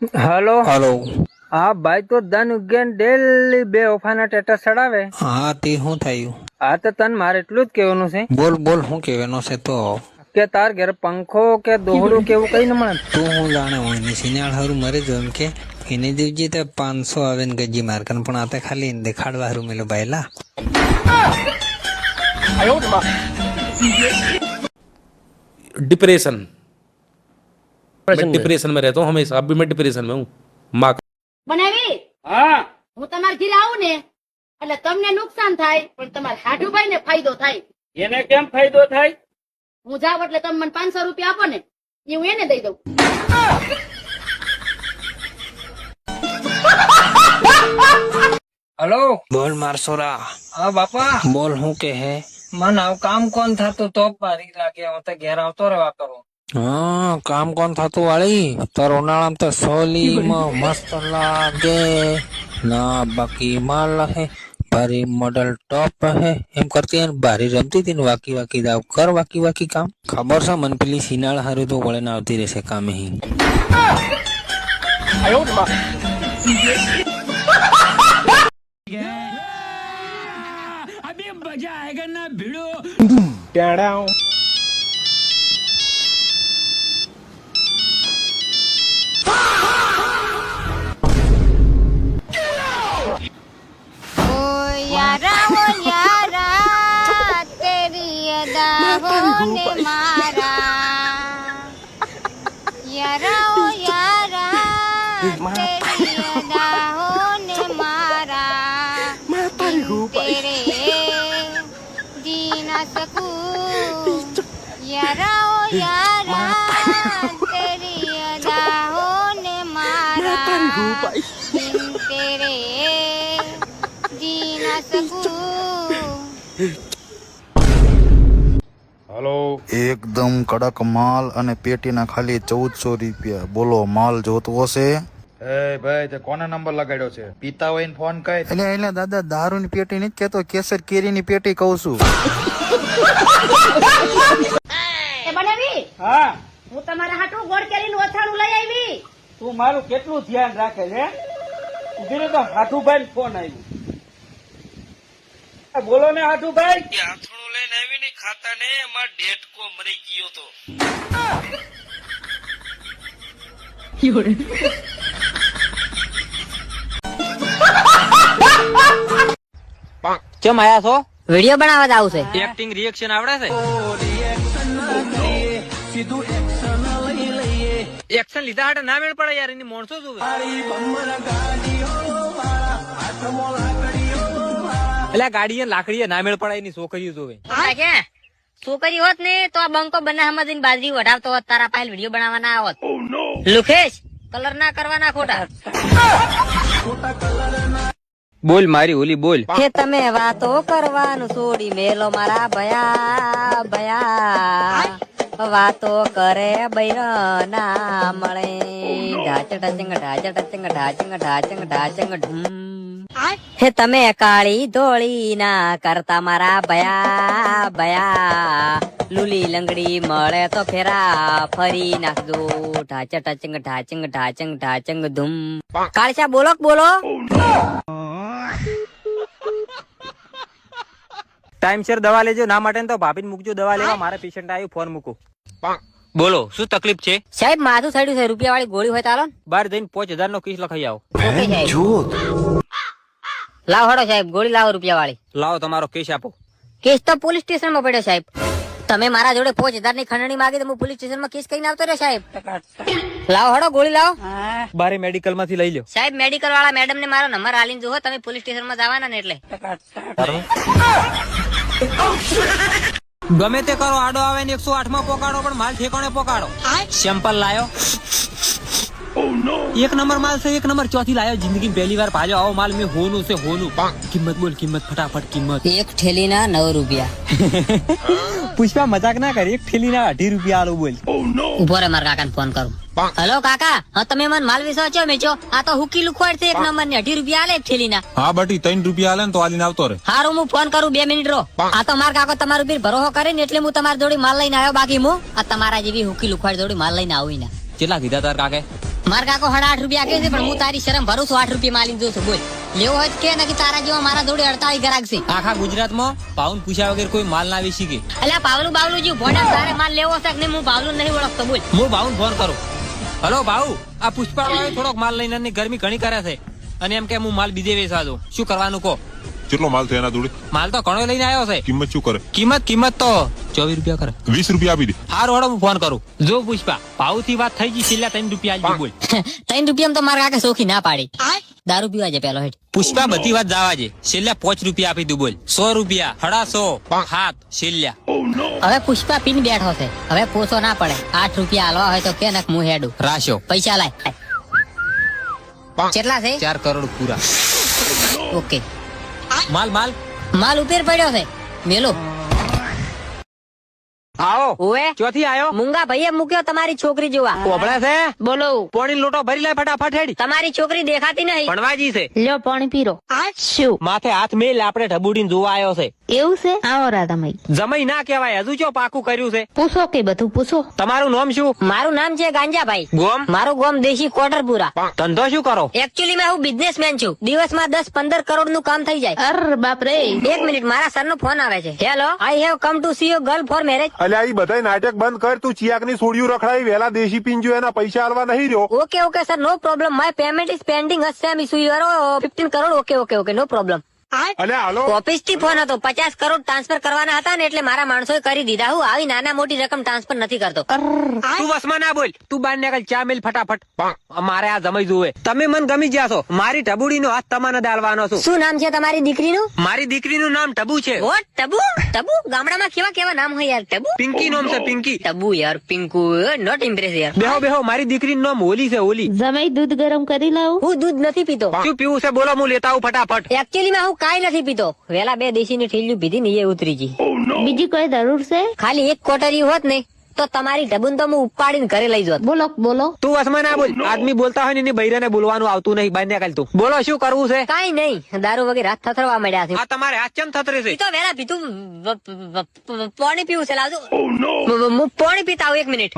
Hello hello. હા ભાઈ, તો ધન ઉગેન ડેલી બે ઓફાના ટેટસ ચડાવે. હા તે શું થયું? હા તો તને મારે એટલું જ કહેવાનું છે બોલ બોલ, શું કહેવાનો છે તો? કે તાર ઘરે પંખો કે દોહડું કે એવું કઈ ન મળે. તું હું જાણે હોય ને સિનાળ હારું મરે જો એમ કે એને દેવજી તો 500 આવે ને ગજી મારકન, પણ આ તો ખાલી દેખાડવા હારું મેલો ભાઈલા. डिप्रेशन मैं डिप्रेशन में रहता हूँ हमेशा. अब भी मैं डिप्रेशन में हूँ. माँ બનાવી હા હું તમારા ઘરે આવું ને એટલે તમને નુકસાન થાય પણ તમારા હાઠુભાઈ ને ફાયદો થાય. એને કેમ ફાયદો થાય? હું જાઉં એટલે તમે મને 500 રૂપિયા આપો ને એ હું એને દઈ દઉં. હલો બોલ મારસોરા. હા બાપા, બોલ શું કે હે? મને આવું કામ કોણ થતું તો બારી લાગે. હું તો ઘેર આવતો રહેવા કરું. હા, કામ કોણ થતું વાળી? તાર ઉનાળામાં તો સોલીમાં મસ્ત લાગે ના, બાકી માલ હે ભારી મોડલ ટોપ હે એમ કરતી હે. ભારી રમતી હતી ને વાકી વાકી દાવ કર વાકી વાકી કામ. ખબર છે મને પેલી સિનાળ હારું તો વળે ને આવતી રહેશે કામે હી. यारा तेरी अदाओं ने मारा यारा तेरी अदाओं ने मारा तेरे जी ना सकूं यारा तेरी अदाओं ने मारा तेरे जी ना सकूं. એકદમ કડક માલ અને પેટીના ખાલી 1400 રૂપિયા. બોલો, માલ જોતો હશે? એ ભાઈ તે કોને નંબર લગાડ્યો છે? પીતા હોય ને ફોન કર. એટલે દાદા દારૂની પેટી નથી કેતો, કેસર કેરીની પેટી કહું છું. એ બનાવી હા, હું તમારા હાટું ગોળ કેરીનું અથાણું લઈ આવી. તું મારું કેટલું ધ્યાન રાખે છે? ઉભી તો હાથુભાઈ ને ફોન આવ્યું. બોલો ને હાથુભાઈ. આથણું લઈને આવી ને ખાતા ને એમાં ડેટકો મરી ગયો તો. કેમ આયા છો? વિડિયો બનાવવા આવું છે. એક્ટિંગ રિએક્શન આવડે છે? એક્શન લીધા હાટે ના મેળ પડે યાર. એની માણસો જોવે. એટલે ગાડીએ લાકડીએ ના મેળ પડે એની છોકરીઓ જોવે. છોકરી હોત ને તો આ બંકો બનાવવામાં જઈને બાજરી વઢાવતો હોત, તારા પાસે વિડીયો બનાવવાના આવત. લુખેશ, કલર ના કરવાના ખોટા. બોલ મારી ઓલી બોલ. કે તમે વાતો કરવાનું છોડી મેલો મારા ભયા ભયા. વાતો કરે બૈર ના મળે. ઢાચ ઢાચંગ ઢાચ ઢાચંગ ઢાચંગ ઢાચંગ ઢાચંગ ઢૂમ. હે તમે કાળી ધોળી ના કરતા મારા ભયા ભયા. લુલી લંગડી મળે તો ફેરા ફરી નાખજો. ઢાચ ઢાચંગ ઢાચંગ ઢાચંગ ઢાચંગ ધૂમ. કાળીસા બોલો બોલો. ટાઈમસર દવા લેજો. ના માટે તો ભાભીને મૂકજો દવા લેવા. મારે પેશન્ટ આવ્યું, ફોન મૂકો. બોલો, શું તકલીફ છે? સાહેબ માથું થયું છે. રૂપિયા વાળી ગોળી હોય તાલો. બહાર જઈને 5000 નો કેસ લખાઈ આવો. લાવ હડો સાહેબ, ગોળી લાવો રૂપિયા વાળી. લાવો તમારો કેસ આપો. કેસ તો પોલીસ સ્ટેશન માં પડ્યો સાહેબ. તમે મારા જોડે 5000 ની ખંડણી માંગી તો હું પોલીસ સ્ટેશન માં કેસ કરીને આવતો રહ્યો સાહેબ. લાવો હડો ગોળી લાવો. બારે મેડિકલ માંથી લઈ લો. સાહેબ મેડિકલ વાળા મેડમ ને મારો નંબર આલીને જોવો. તમે પોલીસ સ્ટેશન માં જવાના ને એટલે. ગમે તે કરો, આડો આવે ને 108 માં પોકાડો, પણ માલ ઠેકાણે પોકાડો. સેમ્પલ લાયો. એક નંબર માલ છે, એક નંબર. ચોથી લાયો જિંદગી પહેલી વાર ભાજો આવો માલ. મેં હોનું છે, હોનું. કિંમત બોલ, કિંમત ફટાફટ કિંમત. એક થેલી ના 9 રૂપિયા. પુષ્પા મજાક ના કરી. એક થેલી ના 18 રૂપિયા આલો બોલ. ઉભો રે, મારા કાકા ને ફોન કરું. હેલો કાકા, હા તમે મને માલ વિસો છો મેચો. આ તો હુકી લુખવાડ છે એક નંબર ની. 18 રૂપિયા આલે એક થેલી ના. હા બટી 3 રૂપિયા આલે ને તો આલીને આવતો રે. હારું હું ફોન કરું, 2 મિનિટ રો. આ તો મારા કાકો તમારું બી ભરોસો કરે ને એટલે હું તમારી જોડે માલ લઈને આવ્યો. બાકી હું આ તમારા જેવી હુકી લુખવાડ જોડે માલ લઈને આવું ના. કેટલા કીધા તાર કાકે? માર કાકો 8.5 રૂપિયા કે છે, પણ હું તારી શરમ ભરું છું 8 રૂપિયા માલીને જોઉં છું. બોલ લેવો હોય તો કે, નકી તારા જેવા મારા જોડે 48 ગ્રાહક છે. આખા ગુજરાતમાં પાઉન પૂછ્યા વગર કોઈ માલ ના વેચી કે. અલ્યા પાવલું બાવલું જેવું ભોડા, તારે માલ લેવો છે કે નહીં? હું પાવલું નહીં ઓળખતો. બોલ હું ભાઉન ફોન કરું. હલો ભાઉ, આ પુષ્પા વાળો થોડોક માલ લઈને આની ગરમી ઘણી કરે છે અને એમ કે હું માલ બીજે વેચવા દઉં. શું કરવાનું કહો? કેટલો માલ થયો એના જોડે? માલ તો ઘણો લઈને આવ્યો છે. કિંમત શું કરે? કિંમત તો 24 રૂપિયા કરે. 20 રૂપિયા આપી દે. હારું હળો, હું ફોન કરું. જો પુષ્પા, ભાવ થી વાત થઈ ગઈ, છેલ્લા 3 રૂપિયા આલજો. બોલ 3 રૂપિયા તો મારા કાકા સોખી ના પાડી. દારૂ પીવા છે પેલો હેઠ. પુષ્પા, બધી વાત જવા છે. છેલ્લા 5 રૂપિયા આપી દઉં. બોલ 100 રૂપિયા, 150, 7 છેલ્લા. હવે પુષ્પા પીન બેઠો છે, હવે પોસો ના પડે. 8 રૂપિયા હાલવા હોય તો કે નક હું હેડું. રાશો પૈસા લાય. કેટલા છે? 4 કરોડ પૂરા. ઓકે. માલ ઉપર પડ્યો છે, મેલો. આવો. ઓએ ચોથી આયો. મુંગા ભાઈએ મૂક્યો તમારી છોકરી જોવા. કોબળે છે. બોલો, પોણી લોટો ભરી લે ફટાફટ. હેડી. તમારી છોકરી દેખાતી નહીં. ભણવાજી છે. લ્યો પાણી પીરો. આ શું માથે હાથ મેલ, આપણે ઢબુડીને જોવા આવ્યો છે. એવું છે? આવો રાધામઈ. જમાઈ ના કહેવાય, હજુ ચો પાકું કર્યું છે. પૂછો કે બધું પૂછો. તમારું નામ શું? મારું નામ છે ગાંજાભાઈ. ગોમ? મારું ગોમ દેશી કોટરપુરા. ધંધો શું કરો? એકચ્યુઅલી માં હું બિઝનેસમેન છું. દિવસમાં 10-15 કરોડ નું કામ થઈ જાય. અર બાપ રે. 1 મિનિટ, મારા સર નો ફોન આવે છે. Hello, I have come to see your girl for marriage. અલ્યા ઈ બધાય નાટક બંધ કર. તું ચિયાકની સોડિયું રખડાઈ વેલા દેશી પીંજો એના પૈસા આલવા નહીં રહ્યો. Okay sir, no problem. My payment is pending. Same issue your 15 crore. Okay no problem. અલ્યા હાલો. ઓફિસ થી ફોન હતો. 50 કરોડ ટ્રાન્સફર કરવાના હતા ને, એટલે મારા માણસોએ કરી દીધા. હું આવી નાના મોટી રકમ ટ્રાન્સફર નથી કરતો. તું વસમાં ના બોલ. તું બાર નીકળ, ચા મેલ ફટાફટ. મારે આ જમાઈ જોવે. તમે મને ગમી ગયા છો. મારી ઢબુડી નો હાથ તમારે દાળવાનો છું. શું નામ છે તમારી દીકરીનું? મારી દીકરીનું નામ ટબુ છે. વોટ? ટબુ? ગામડામાં કેવા નામ હોય યાર? ટબુ? પિંકી નામ છે. પિંકી. ટબુ યાર, પિંકુ. નોટ ઇમ્પ્રેસ યાર. બેહો. મારી દીકરીનું નામ હોલી છે. હોલી. જમાઈ દૂધ ગરમ કરી લાવું. હું દૂધ નથી પીતો. શું પીવું છે બોલો, હું લેતા આવું ફટાફટ. એકચ્યુઅલી માં હું કાઈ નથી પીતો. વેલા 2 દેશી ની ઠીલ્યું પીધી ને, એ ઉતરી ગઈ. બીજી કોઈ જરૂર છે? ખાલી એક કોટરી હોત ને તો તમારી ઢબુન તો હું ઉપાડીને ઘરે લઈ જાત. બોલો. તું વસમાં ના બોલ. આદમી બોલતા હોય ને એની બૈરાને બોલવાનું આવતું નહીં. બાર નીકળ તું. બોલો શું કરવું છે? કાઈ નહીં, દારૂ વગેરે હાથ થથરવા મળ્યા છે. આ તમારે હાથ ચમ થતરે છે? ઈ તો વેલા પીતું પાણી પીવું છે. લાવજો. હું પાણી પીતા આવું. 1 મિનિટ.